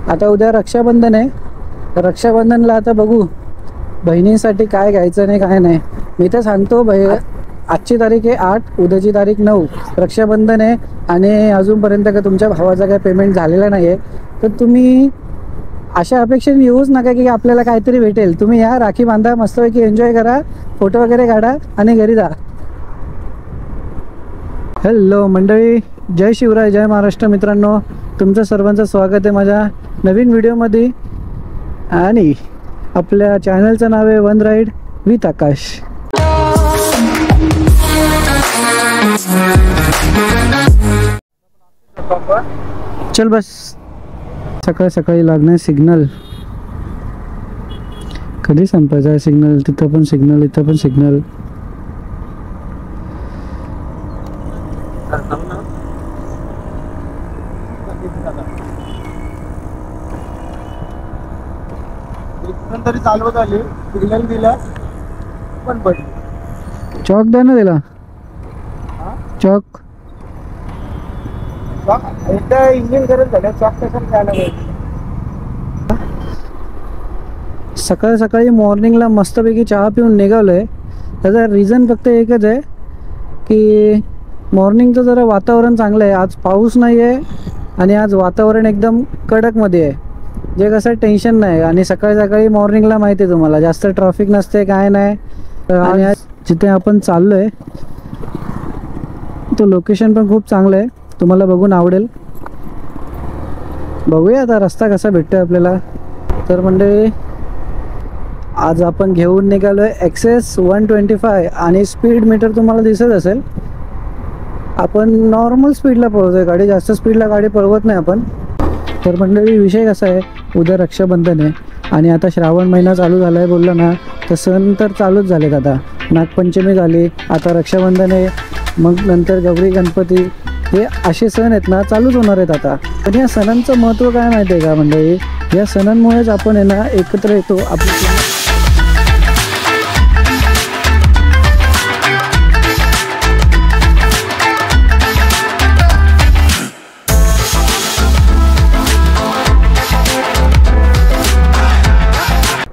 आता उद्या रक्षाबंधन आहे, तर रक्षाबंधनला आता बघू बहिणींसाठी काय घ्यायचं नाही काय नाही. मी तर सांगतो आजची तारीख आहे 8, उद्याची तारीख 9, रक्षाबंधन आहे आणि अजूनपर्यंत का तुमच्या भावाचा काय पेमेंट झालेला नाही आहे, तर तुम्ही अशा अपेक्षेने येऊच नका की आपल्याला काहीतरी भेटेल. तुम्ही या, राखी बांधा, मस्तपैकी एन्जॉय करा, फोटो वगैरे काढा आणि घरी जा. हॅलो मंडळी, जय शिवराय, जय महाराष्ट्र. मित्रांनो, तुमचं सर्वांचं स्वागत आहे माझ्या नवीन व्हिडिओमध्ये. आणि आपल्या चॅनलचं नाव आहे वन राईड विथ आकाश. चल बस. सकाळी सकाळी लागणार सिग्नल. कधी संपायचं आहे सिग्नल? तिथं पण सिग्नल, इथं पण सिग्नल. तरी चालवत आली, सिग्नल दिला पण पडली. चॉक द्या ना त्याला. चॉक एकदा इंजिन करत झालं, चॉक कशाला द्यायला पाहिजे? सकाळी सकाळी मॉर्निंगला मस्तपैकी चहा पिऊन निघालोय. त्याचा रिझन फक्त एकच आहे की मॉर्निंगचं जरा वातावरण चांगलं आहे. आज पाऊस नाही आहे आणि आज वातावरण एकदम कडकमध्ये आहे, जे कसं टेन्शन नाही. आणि सकाळी सकाळी मॉर्निंगला माहिती आहे तुम्हाला जास्त ट्रॅफिक नसते, काय नाही. आणि जिथे आपण चाललो आहे तो लोकेशन पण खूप चांगलं आहे, तुम्हाला बघून आवडेल. बघूया आता रस्ता कसा भेटतोय आपल्याला. तर म्हणजे आज आपण घेऊन निघालो आहे एक्सेस 125 आणि स्पीड मीटर तुम्हाला दिसत असेल. आपण नॉर्मल स्पीडला पळवतोय गाडी, जास्त स्पीडला गाडी पळवत नाही आपण. तर मंडळी, विषय कसा आहे, उद्या रक्षाबंधन आहे आणि आता श्रावण महिना चालू झाला आहे बोलला ना, तर सण तर चालूच झालेत. आता नागपंचमी झाली, आता रक्षाबंधन आहे, मग नंतर गौरी गणपती, हे असे सण आहेत ना, चालूच होणार आहेत आता. पण या सणांचं महत्त्व काय माहिती आहे का मंडळी? या सणांमुळेच आपण आहे ना एकत्र येतो.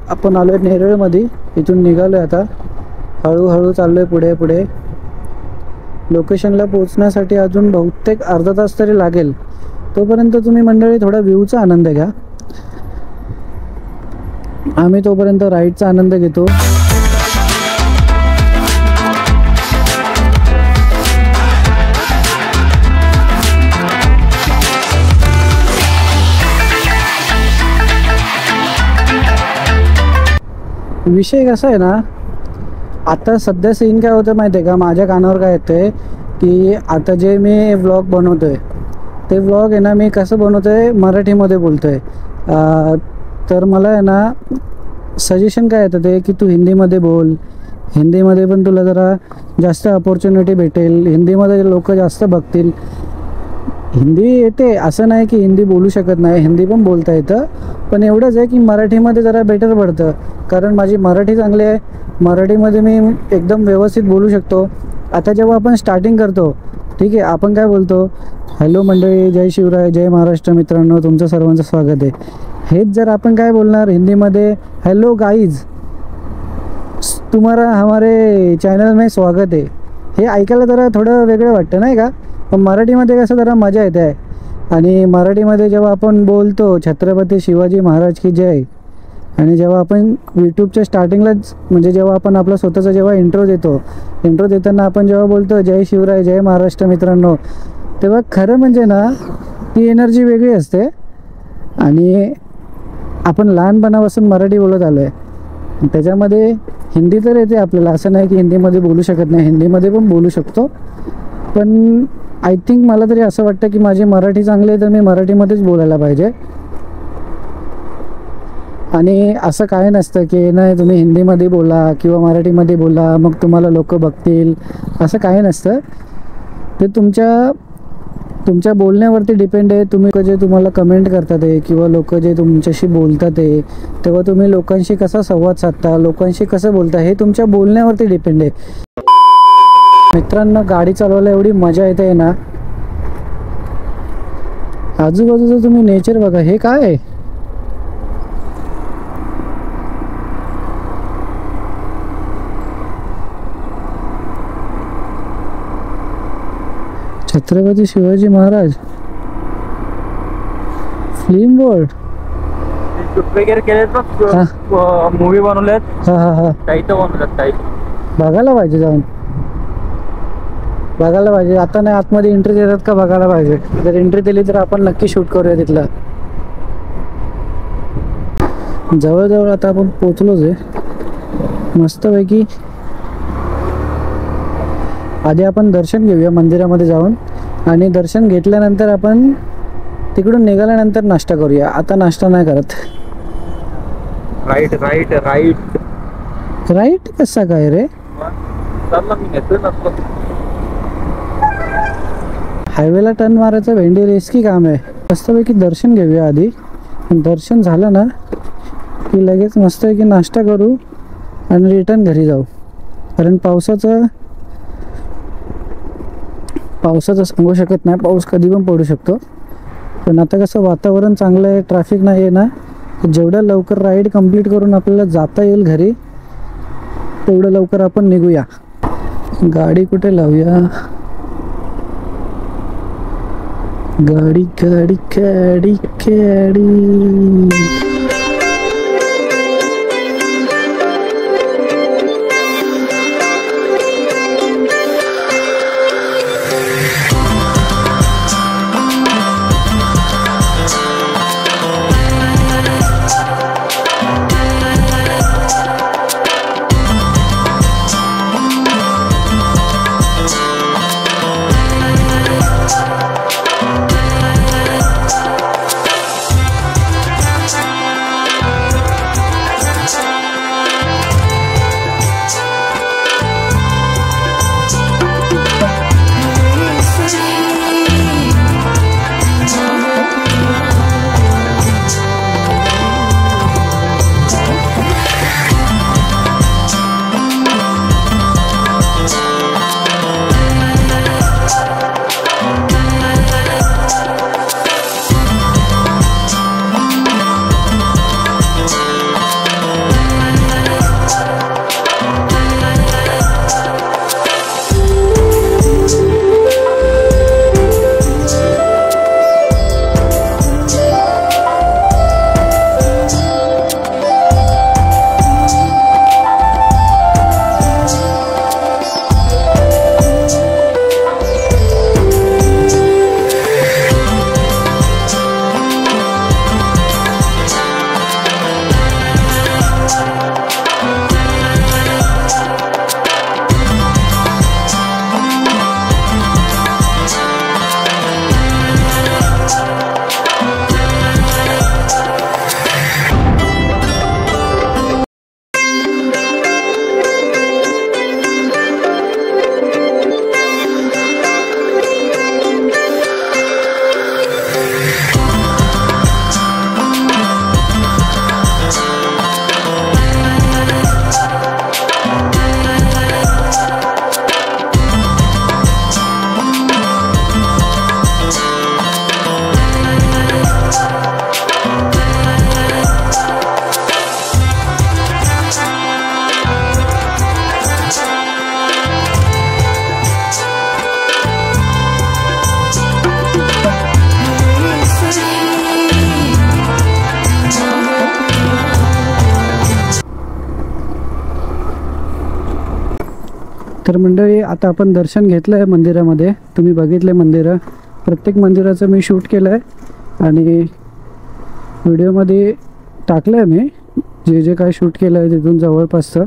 आपण आलोय नेरळमध्ये, इथून निघालोय आता. हळूहळू चाललोय पुढे पुढे. लोकेशनला पोहोचण्यासाठी अजून बहुतेक अर्धा तास तरी लागेल. तोपर्यंत तुम्ही मंडळी थोडा व्ह्यूचा आनंद घ्या. आम्ही तोपर्यंत राईडचा आनंद घेतो. विषय कसा आहे ना, आता सध्या सीन काय होतं माहिती आहे का, माझ्या कानावर काय येतं की आता जे मी व्लॉग बनवतोय ते व्लॉग आहे ना, मी कसं बनवतोय, मराठीमध्ये बोलतोय. तर मला आहे ना सजेशन काय येतं ते की तू हिंदीमध्ये बोल, हिंदीमध्ये पण तुला जरा जास्त अपॉर्च्युनिटी भेटेल, हिंदीमध्ये लोक जास्त बघतील. हिंदी येते असं नाही की हिंदी बोलू शकत नाही, हिंदी पण बोलता येतं. पण एवढंच आहे की मराठीमध्ये जरा बेटर पडतं, कारण माझी मराठी चांगली आहे. मराठीमध्ये मी एकदम व्यवस्थित बोलू शकतो. आता जेव्हा आपण स्टार्टिंग करतो, ठीक आहे, आपण काय बोलतो, हॅलो मंडळी, जय शिवराय, जय महाराष्ट्र. मित्रांनो, तुमचं सर्वांचं स्वागत आहे. हेच जर आपण काय बोलणार हिंदीमध्ये, हॅलो गाईज, तुम्हारा हमारे चॅनल में स्वागत आहे, हे ऐकायला जरा थोडं वेगळं वाटतं नाही का? पण मराठीमध्ये कसं जरा मजा येते आहे. आणि मराठीमध्ये जेव्हा आपण बोलतो छत्रपती शिवाजी महाराज की जय, आणि जेव्हा आपण यूट्यूबच्या स्टार्टिंगलाच म्हणजे जेव्हा आपण आपला स्वतःचा जेव्हा इंट्रो देताना आपण जेव्हा बोलतो जय शिवराय, जय महाराष्ट्र मित्रांनो, तेव्हा खरं म्हणजे ना ती एनर्जी वेगळी असते. आणि आपण लहानपणापासून मराठी बोलत आलो आहे, त्याच्यामध्ये हिंदी तर येते आपल्याला, असं नाही की हिंदीमध्ये बोलू शकत नाही, हिंदीमध्ये पण बोलू शकतो. पण आय थिंक मला तरी असं वाटतं की माझी मराठी चांगली आहे, तर मी मराठीमध्येच बोलायला पाहिजे. आणि असं काय नसतं की नाही तुम्ही हिंदीमध्ये बोला किंवा मराठीमध्ये बोला मग तुम्हाला लोक बघतील, असं काही नसतं. ते तुमच्या बोलण्यावरती डिपेंड आहे. तुम्ही जे तुम्हाला कमेंट करतात आहे किंवा लोक जे तुमच्याशी बोलतात आहे, तेव्हा तुम्ही लोकांशी कसा संवाद साधता, लोकांशी कसं बोलता, हे तुमच्या बोलण्यावरती डिपेंड आहे. मित्रांनो, गाडी चालवायला एवढी मजा येते ना, आजूबाजूचं तुम्ही नेचर बघा. हे काय आहे, Chhatrapati Shivaji Maharaj film board. Shoot वगैरे केलेत हा. ना, मूवी बनवलेत हा हा हा. काही तर बनवतात काही. बघायला पाहिजे जाऊन. बघायला पाहिजे. आता नाही आतमध्ये एंट्री देतात का बघायला पाहिजे. जर एंट्री दिली तर आपण नक्की शूट करूया तिथलं. जवळजवळ आता आपण पोचलोच आहे मस्तपैकी. आधी आपण दर्शन घेऊया मंदिरामध्ये जाऊन आणि दर्शन घेतल्यानंतर आपण तिकडून निघाल्यानंतर नाश्ता करूया. आता नाश्ता नाही करत. राईट राईट राईट राईट कसा काय रे. चालला मी नेतोय ना. हायवेला टर्न मारायचं भेंडी रिस्की काम आहे. मस्तपैकी दर्शन घेऊया आधी. दर्शन झालं ना की लगेच मस्तपैकी नाश्ता करू आणि रिटर्न घरी जाऊ. कारण पावसाचं सांगू शकत नाही. पाऊस कधी पण पडू शकतो. पण आता कसं वातावरण चांगलं आहे, ट्रॅफिक नाही आहे ना, जेवढ्या लवकर राईड कंप्लीट करून आपल्याला जाता येईल घरी तेवढं लवकर आपण निघूया. गाडी कुठे लावूया. गाडी गाडी गाडी गाडी. तर मंडळी आता आपण दर्शन घेतलं आहे मंदिरामध्ये. तुम्ही बघितले मंदिरं. प्रत्येक मंदिराचं मी शूट केलं आहे आणि व्हिडिओमध्ये टाकलं आहे मी जे जे काय शूट केलं आहे तिथून जवळपासचं.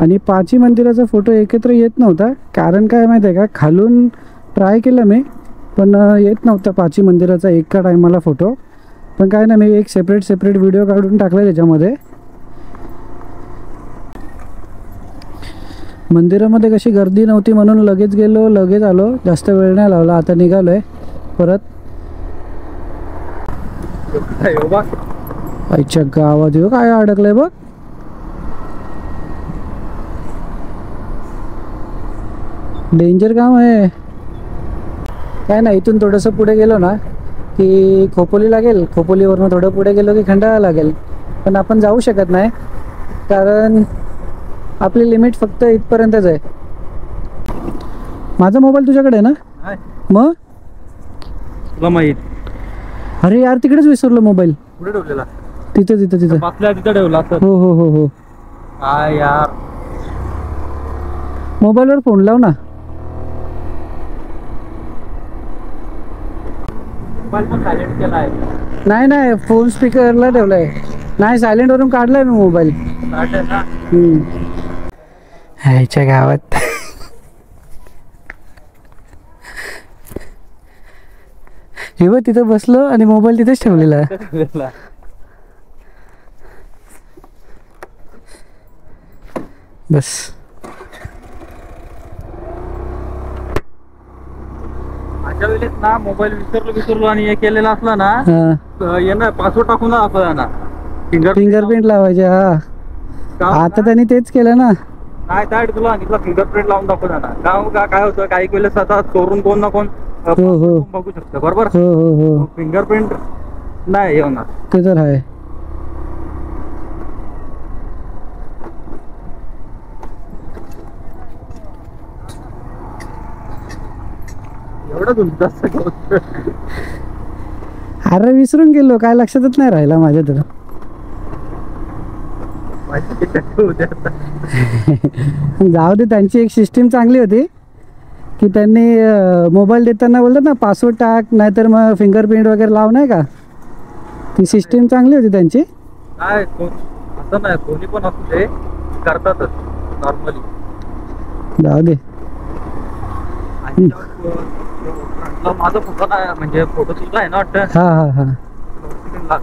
आणि पाची मंदिराचा फोटो एकत्र येत नव्हता. कारण काय माहिती आहे का, खालून ट्राय केलं मी पण येत नव्हता पाची मंदिराचा एका टायमाला फोटो. पण काय नाही, मी एक सेपरेट व्हिडिओ काढून टाकला त्याच्यामध्ये. मंदिरामध्ये कशी गर्दी नव्हती म्हणून लगेच गेलो लगेच आलो. जास्त वेळ नाही लावला. आता निघालो आहे परत. आईच्या गावात येऊ काय अडकलंय बघ. डेंजर काम आहे. काय नाही, इथून थोडंसं पुढे गेलो ना की खोपोली लागेल. खोपोलीवरनं थोडं पुढे गेलो की खंडाळा लागेल. पण आपण जाऊ शकत नाही कारण आपली लिमिट फक्त इथपर्यंतच आहे. माझा मोबाईल तुझ्याकडे आहे ना. मग तुला माहित अरे यार तिकडेच विसरलो मोबाईल. कुठे ठेवलेला? तिथं तिथं तिथं. आपल्या तिथं ठेवला तर हो हो हो हो. काय यार, मोबाईलवर फोन लाव ना. मोबाईल पण सायलेंट केला आहे. नाही नाही फोन स्पीकरला ठेवलाय. नाही सायलेंट वरून काढलाय मी मोबाईल. ह्याच्या गावात हे बघ तिथं बसलो आणि मोबाईल तिथेच ठेवलेला. बस माझ्या वेळेस ना मोबाईल विसरलो आणि हे केलेला असला ना, यांना पासवर्ड टाकून ना फिंगरप्रिंट लावायचे. हा आता त्यांनी तेच केलं ना. काय काय तुला फिंगरप्रिंट लावून दाखवता ना. काय होतं, काही वेळेस आता चोरून कोण ना कोण बघू शकतं. बरोबर. हो हो हो फिंगरप्रिंट नाही हे होणार. ते तर आहे. एवढं अरे विसरून गेलो, काय लक्षातच नाही राहिला माझ्या तर. जाऊ दे, त्यांची एक सिस्टीम चांगली होती की त्यांनी मोबाईल देताना बोलतात ना पासवर्ड टाक, नाहीतर मग फिंगरप्रिंट वगैरे लाव, नाही का. ती सिस्टीम चांगली होती त्यांची. काय असं नाही, कोणी पण असू दे करतातच नॉर्मली. जाऊ दे. माझा फोटो नाही, म्हणजे फोटो तुझा आहे ना वाटतं. हा हा हा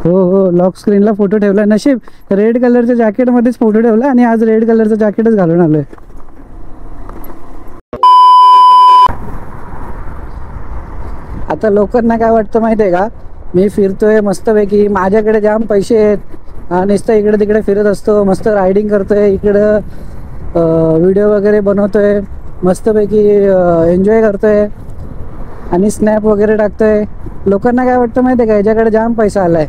हो हो लॉक स्क्रीनला फोटो ठेवला. नशीब रेड कलरच्या जॅकेट मध्येच फोटो ठेवला आणि आज रेड कलरचं जॅकेटच घालून आलोय. आता लोकांना काय वाटतं माहिती आहे का, मी फिरतोय मस्तपैकी, माझ्याकडे जाम पैसे आहेत, नुसतं इकडे तिकडे फिरत असतो, मस्त रायडिंग करतोय, इकडं व्हिडिओ वगैरे बनवतोय, मस्तपैकी एन्जॉय करतोय आणि स्नॅप वगैरे टाकतोय. लोकांना काय वाटतं माहिती आहे का, याच्याकडे जाम पैसा आलाय.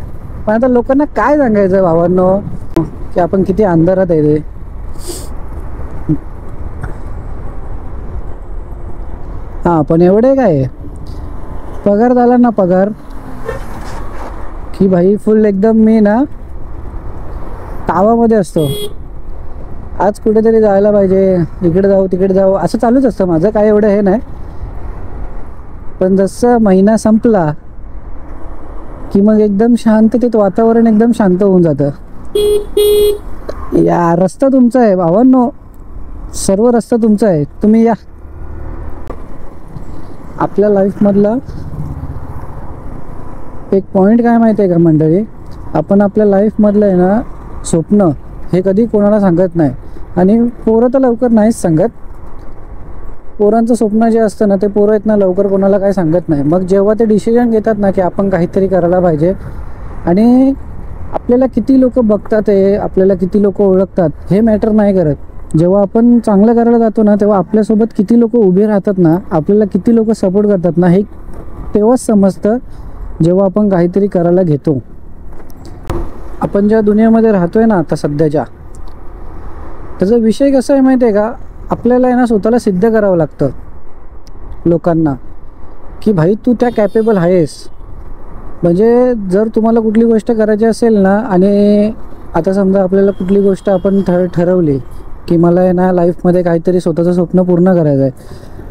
पण आता लोकांना काय सांगायचं भावांनो की आपण किती अंधारात आहे ते. हा पण एवढे काय पगार झाला ना, पगार की भाई फुल एकदम मी ना तावामध्ये असतो. आज कुठेतरी जायला पाहिजे, इकडे जाऊ तिकडे जाऊ असं चालूच असतं माझं, काय एवढं हे नाही. पण जसं महिना संपला की मग एकदम शांततेत वातावरण एकदम शांत होऊन जातं. या रस्ता तुमचा आहे भावांनो, सर्व रस्ता तुमचा आहे, तुम्ही या. आपल्या लाईफमधला एक पॉईंट काय माहिती आहे का मंडळी, आपण आपल्या लाईफमधलं आहे ना स्वप्न हे कधी कोणाला सांगत नाही. आणि पोरं तर लवकर नाहीच सांगत. पोरांचं स्वप्न जे असतं ना, ते पोरं आहेत ना लवकर कोणाला काय सांगत नाही. मग जेव्हा ते डिसिजन घेतात ना की आपण काहीतरी करायला पाहिजे, आणि आपल्याला किती लोक बघतात आहे, आपल्याला किती लोक ओळखतात हे मॅटर नाही करत. जेव्हा आपण चांगलं करायला जातो ना, तेव्हा आपल्यासोबत किती लोक उभे राहतात ना, आपल्याला किती लोक सपोर्ट करतात ना, हे तेव्हाच समजतं जेव्हा आपण काहीतरी करायला घेतो. आपण ज्या दुनियामध्ये राहतोय ना आता सध्याच्या, त्याचा विषय कसा आहे माहिती आहे का, आपल्याला आहे ना स्वतःला सिद्ध करावं लागतं लोकांना की भाई तू त्या कॅपेबल आहेस. म्हणजे जर तुम्हाला कुठली गोष्ट करायची असेल ना, आणि आता समजा आपल्याला कुठली गोष्ट आपण ठरवली की मला आहे ना लाईफमध्ये काहीतरी स्वतःचं स्वप्न पूर्ण करायचं आहे,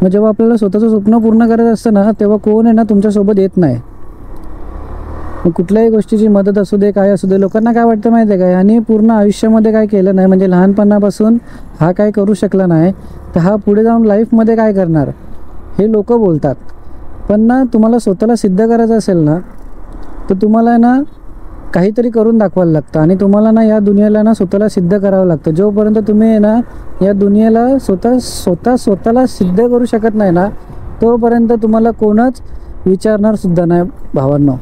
मग जेव्हा आपल्याला स्वतःचं स्वप्न पूर्ण करायचं असतं ना, तेव्हा कोण आहे ना तुमच्यासोबत येत नाही. कुठल्याही गोष्टीची मदत असू दे, काय असू दे, लोकांना काय वाटतं माहिती आहे का, आणि पूर्ण आयुष्यामध्ये काय केलं नाही, म्हणजे लहानपणापासून हा काय करू शकला नाही, तर हा पुढे जाऊन लाईफमध्ये काय करणार हे लोक बोलतात. पण ना तुम्हाला स्वतःला सिद्ध करायचं असेल ना, तर तुम्हाला ना काहीतरी करून दाखवायला लागतं, आणि तुम्हाला ना या दुनियेला ना स्वतःला सिद्ध करावं लागतं. जोपर्यंत तुम्ही ना या दुनियेला स्वतःला सिद्ध करू शकत नाही ना, तोपर्यंत तुम्हाला कोणच विचारणार सुद्धा नाही भावांनो.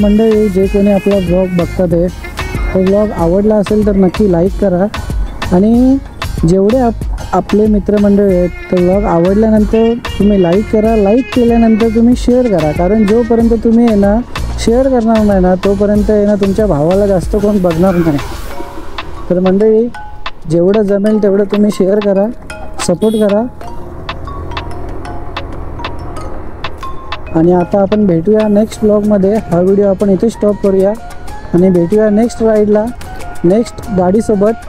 मंडळी जे कोणी आपला ब्लॉग बघतात आहे तो ब्लॉग आवडला असेल तर नक्की लाईक करा आणि जेवढे आपले मित्रमंडळी आहेत तो ब्लॉग आवडल्यानंतर तुम्ही लाईक करा. लाईक केल्यानंतर तुम्ही शेअर करा, कारण जोपर्यंत तुम्ही आहे ना शेअर करणार नाही ना तोपर्यंत आहे ना तुमच्या भावाला जास्त कोण बघणार नाही. तर मंडळी जेवढं जमेल तेवढं तुम्ही शेअर करा, सपोर्ट करा. आणि आता आपण भेटूया नेक्स्ट ब्लॉगमध्ये. हा व्हिडिओ आपण इथे स्टॉप करूया आणि भेटूया नेक्स्ट राईडला नेक्स्ट गाडीसोबत.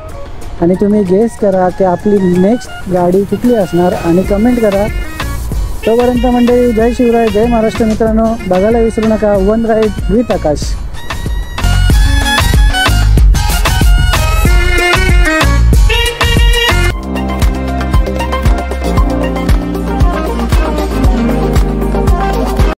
आणि तुम्ही गेस करा की आपली नेक्स्ट गाडी कुठली असणार आणि कमेंट करा. तोपर्यंत मंडळी जय शिवराय, जय महाराष्ट्र. मित्रांनो बघायला विसरू नका वन राईड विथ आकाश.